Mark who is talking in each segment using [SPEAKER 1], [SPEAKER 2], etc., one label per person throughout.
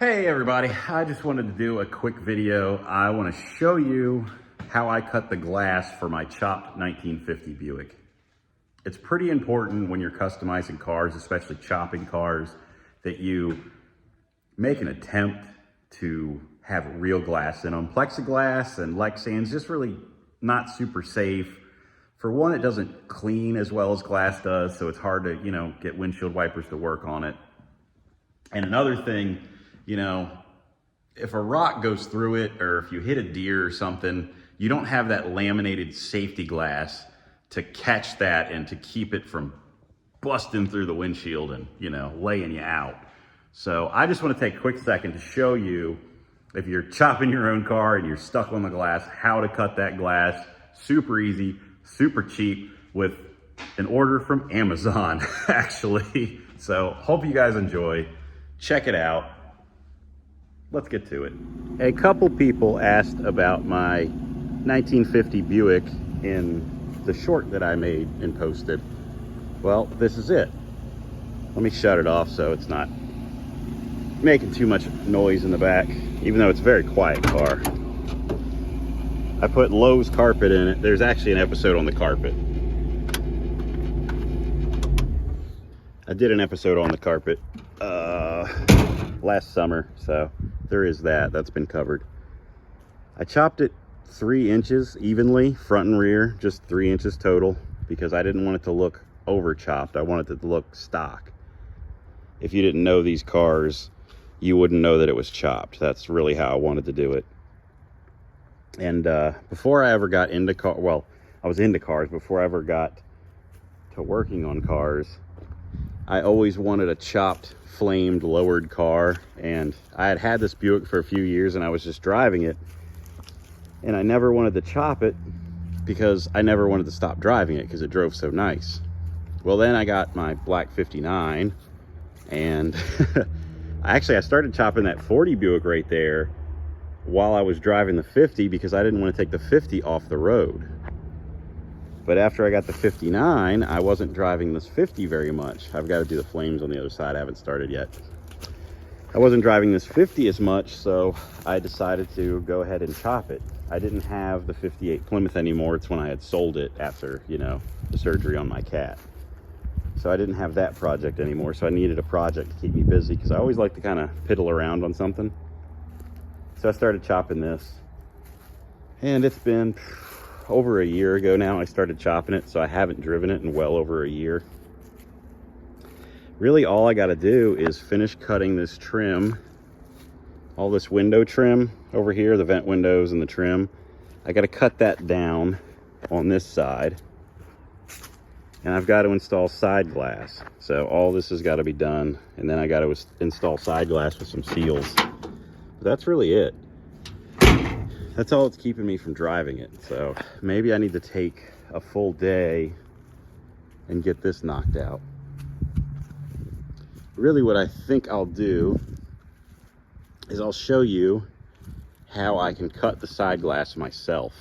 [SPEAKER 1] Hey everybody, I just wanted to do a quick video. I want to show you how I cut the glass for my chopped 1950 Buick. It's pretty important when you're customizing cars, especially chopping cars, that you make an attempt to have real glass in them. Plexiglass and Lexan's just really not super safe. For one, it doesn't clean as well as glass does, so it's hard to, get windshield wipers to work on it. And another thing, if a rock goes through it or if you hit a deer or something, you don't have that laminated safety glass to catch that and to keep it from busting through the windshield and, laying you out. So I just want to take a quick second to show you, if you're chopping your own car and you're stuck on the glass, how to cut that glass. Super easy, super cheap, with an order from Amazon, actually. So hope you guys enjoy. Check it out. Let's get to it. A couple people asked about my 1950 Buick in the short that I made and posted. Well, this is it. Let me shut it off so it's not making too much noise in the back, even though it's a very quiet car. I put Lowe's carpet in it. There's actually an episode on the carpet. I did an episode on the carpet last summer, so there is that. That's been covered. I chopped it 3 inches evenly, front and rear, just 3 inches total, because I didn't want it to look over chopped. I wanted it to look stock. If you didn't know these cars, you wouldn't know that it was chopped. That's really how I wanted to do it. And before I ever got into I was into cars before I ever got to working on cars. I always wanted a chopped, flamed, lowered car, and I had this Buick for a few years and I was just driving it, and I never wanted to chop it because I never wanted to stop driving it because it drove so nice. Well, then I got my black 59, and I started chopping that 40 Buick right there while I was driving the 50 because I didn't want to take the 50 off the road. But after I got the 59, I wasn't driving this 50 very much. I've got to do the flames on the other side. I haven't started yet. I wasn't driving this 50 as much, so I decided to go ahead and chop it. I didn't have the 58 Plymouth anymore. It's when I had sold it after, the surgery on my cat. So I didn't have that project anymore, so I needed a project to keep me busy because I always like to kind of piddle around on something. So I started chopping this, and it's been over a year ago now I started chopping it, so I haven't driven it in well over a year. Really, all I got to do is finish cutting this trim, all this window trim over here, the vent windows and the trim. I got to cut that down on this side, and I've got to install side glass. So all this has got to be done, and then I got to install side glass with some seals. But that's really it. That's all that's keeping me from driving it. So maybe I need to take a full day and get this knocked out. Really, what I think I'll do is I'll show you how I can cut the side glass myself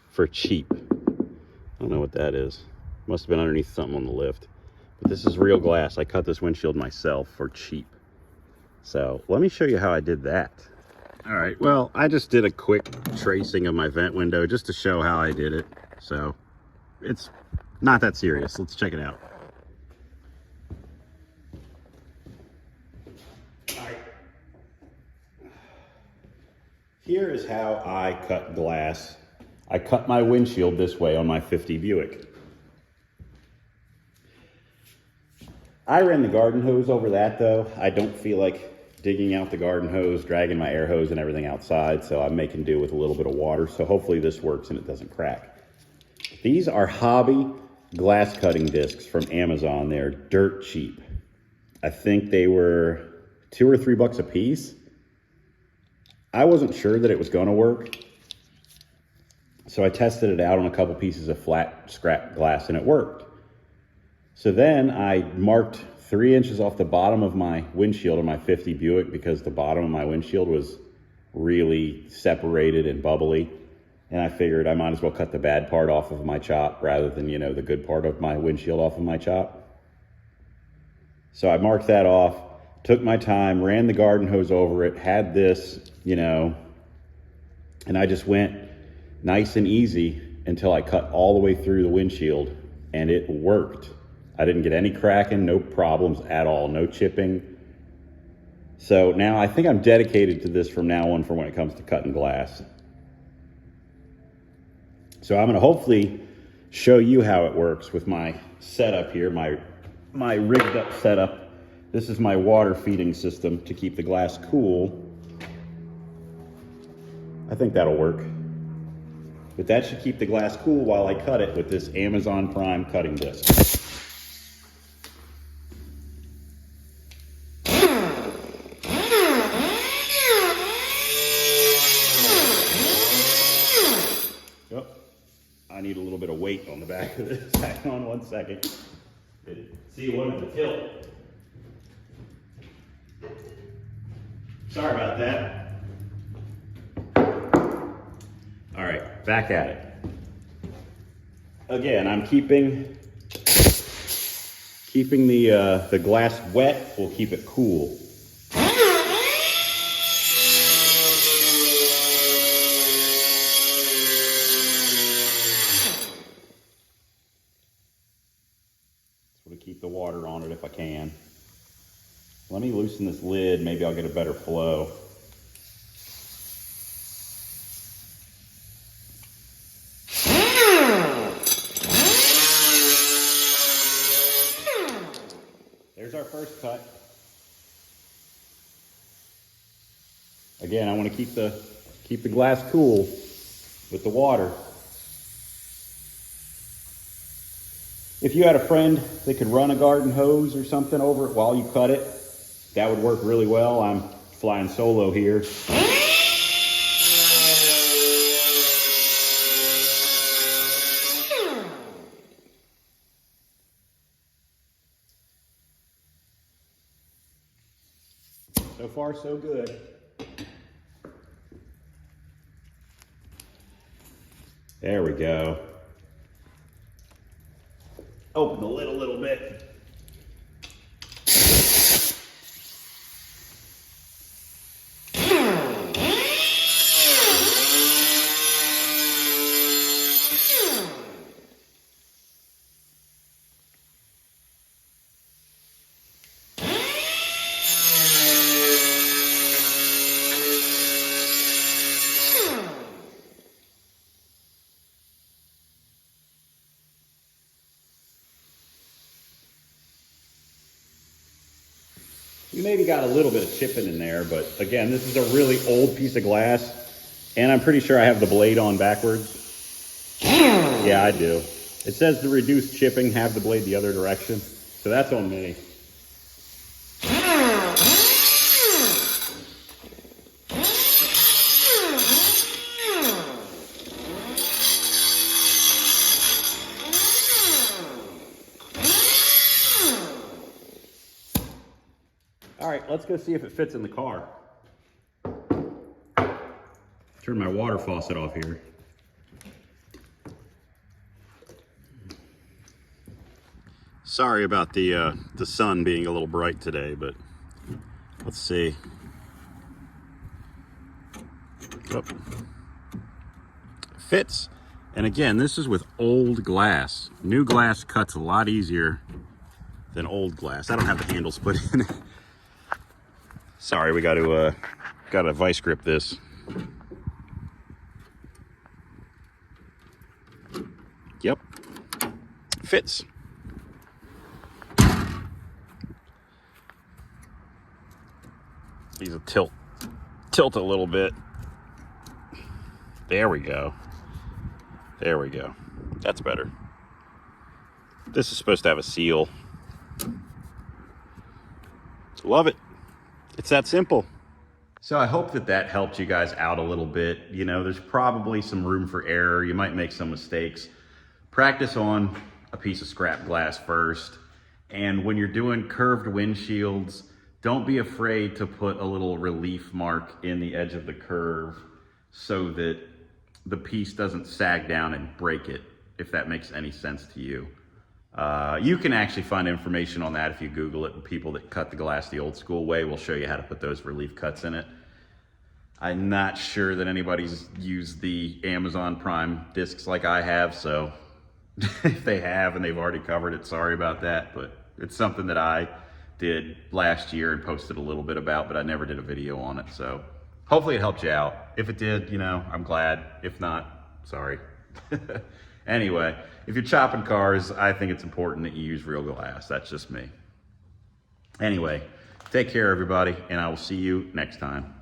[SPEAKER 1] for cheap. I don't know what that is. Must have been underneath something on the lift. But this is real glass. I cut this windshield myself for cheap. So let me show you how I did that. All right, well, I just did a quick tracing of my vent window just to show how I did it. So it's not that serious. Let's check it out. All right. Here is how I cut glass. I cut my windshield this way on my 50 Buick. I ran the garden hose over that though. I don't feel like digging out the garden hose, dragging my air hose and everything outside, so I'm making do with a little bit of water. So hopefully this works and it doesn't crack. These are Hobby glass cutting discs from Amazon. They're dirt cheap. I think they were $2 or $3 a piece. I wasn't sure that it was going to work, so I tested it out on a couple pieces of flat scrap glass and it worked. So then I marked 3 inches off the bottom of my windshield on my 50 Buick because the bottom of my windshield was really separated and bubbly. And I figured I might as well cut the bad part off of my chop rather than, the good part of my windshield off of my chop. So I marked that off, Took my time, ran the garden hose over it, had this, you know, and I just went nice and easy until I cut all the way through the windshield, and it worked. I didn't get any cracking, no problems at all, no chipping. So now I think I'm dedicated to this from now on for when it comes to cutting glass. So I'm gonna hopefully show you how it works with my setup here, my rigged up setup. This is my water feeding system to keep the glass cool. I think that'll work. But that should keep the glass cool while I cut it with this Amazon Prime cutting disc. Oh, I need a little bit of weight on the back of this. Hang on one second. See, it wanted to tilt. Sorry about that. All right, back at it. Again, I'm keeping the glass wet will keep it cool. That's what keep the water on it if I can. Let me loosen this lid, maybe I'll get a better flow. There's our first cut. Again, I want to keep the glass cool with the water. If you had a friend that could run a garden hose or something over it while you cut it, that would work really well. I'm flying solo here. So far, so good. There we go. Open the lid a little bit. You maybe got a little bit of chipping in there, but again, this is a really old piece of glass, and I'm pretty sure I have the blade on backwards. Yeah, I do. It says to reduce chipping, have the blade the other direction, so that's on me. All right, let's go see if it fits in the car. Turn my water faucet off here. Sorry about the sun being a little bright today, but let's see. Oh. Fits. And again, this is with old glass. New glass cuts a lot easier than old glass. I don't have the handles put in. Sorry, we got to vice grip this. Yep, fits. These will tilt a little bit. There we go. There we go. That's better. This is supposed to have a seal. Love it. It's that simple. So I hope that helped you guys out a little bit. You know, there's probably some room for error. You might make some mistakes. Practice on a piece of scrap glass first. And when you're doing curved windshields, don't be afraid to put a little relief mark in the edge of the curve so that the piece doesn't sag down and break it, if that makes any sense to you. You can actually find information on that if you Google it. People that cut the glass the old school way will show you how to put those relief cuts in it. I'm not sure that anybody's used the Amazon Prime discs like I have, so if they have and they've already covered it, sorry about that, but it's something that I did last year and posted a little bit about, but I never did a video on it, so hopefully it helped you out. If it did, you know, I'm glad. If not, sorry. Anyway, if you're chopping cars, I think it's important that you use real glass. That's just me. Anyway, take care, everybody, and I will see you next time.